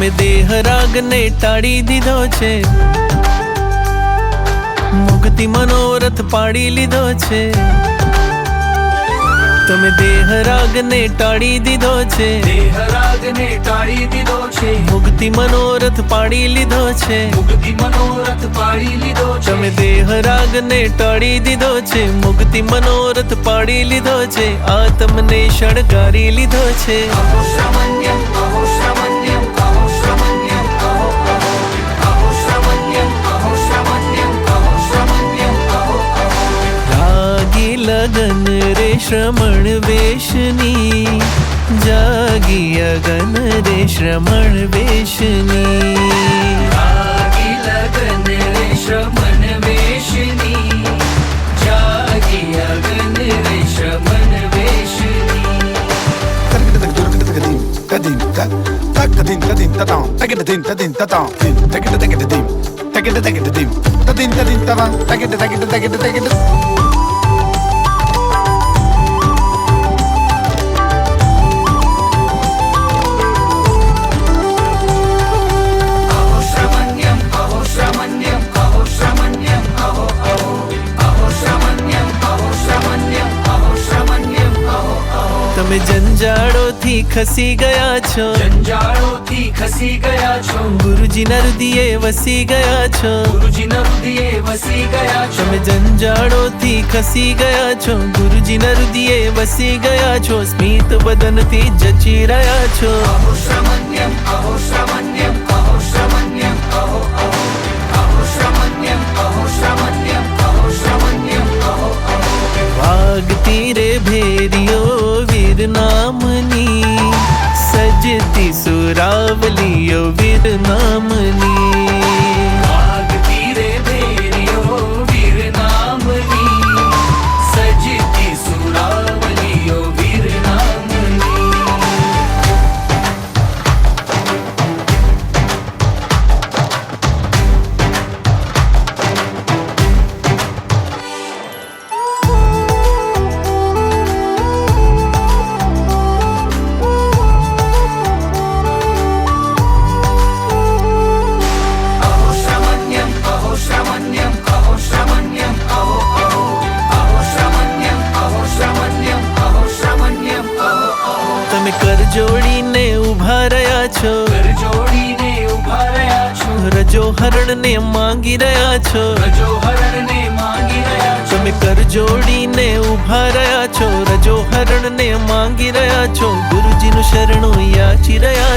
તમે દેહ રાગને ટાળી દીધો છે, મુક્તિ મનોરથ પાડી લીધો છે. તમે દેહ રાગને ટાળી દીધો છે, દેહ રાગને ટાળી દીધો છે, મુક્તિ મનોરથ પાડી લીધો છે. મુક્તિ મનોરથ પાડી લીધો છે. તમે દેહ રાગને ટાળી દીધો છે, મુક્તિ મનોરથ પાડી લીધો છે. આત્મને શણગારી લીધો છે. અહો શ્રમણ્યમ, અહો શ્રમણ્યમ, અહો શ્રમણ્યમ, અહો અહો. અહો શ્રમણ્યમ, અહો શ્રમણ્યમ, અહો શ્રમણ્યમ, અહો અહો. રાગી લગન રે શ્રમણ વેશની, જાગી અગન રે શ્રમણ વેશની. રાગી લગન રે શ્રમણ વેશની, જાગી અગન રે શ્રમણ વેશની. અહો શ્રમણ્યમ, અહો શ્રમણ્યમ, અહો શ્રમણ્યમ, અહો અહો. અહો શ્રમણ્યમ, અહો શ્રમણ્યમ, અહો શ્રમણ્યમ, અહો અહો. તમે જંજાળોથી ખસી ગયા છો, જંજાળોથી ખસી ગયા છો, ગુરુજીના હૃદયે વસી ગયા છો. ગુરુજીના હૃદયે વસી ગયા છો. તમે જંજાળોથી ખસી ગયા છો, ગુરુજીના હૃદયે વસી ગયા છો. સ્મિત બદનથી જચી રહ્યા છો. અહો શ્રમણ્યમ, અહો શ્રમણ્યમ, અહો શ્રમણ્યમ, અહો અહો. અહો શ્રમણ્યમ, અહો શ્રમણ્યમ, અહો શ્રમણ્યમ, અહો અહો. વાગતી રે ભેરીઓ વીર નામની, સજતી સુરાવલીઓ વીર નામની. વાગતી રે ભેરીઓ વીર નામની, સજતી સુરાવલીઓ વીર નામની. અહો શ્રમણ્યમ, અહો શ્રમણ્યમ, અહો શ્રમણ્યમ, અહો અહો. અહો શ્રમણ્યમ, અહો શ્રમણ્યમ, અહો શ્રમણ્યમ, અહો અહો. તમે કર જોડીને ઊભા રહ્યા છો, કર જોડીને ઊભા રહ્યા છો, રજો હરણને માંગી રહ્યા છો. રજો હરણને માંગી રહ્યા છો. તમે કર જોડીને ઊભા રહ્યા છો, રજો હરણને માંગી રહ્યા છો. ગુરુજીનું શરણું યાચી રહ્યા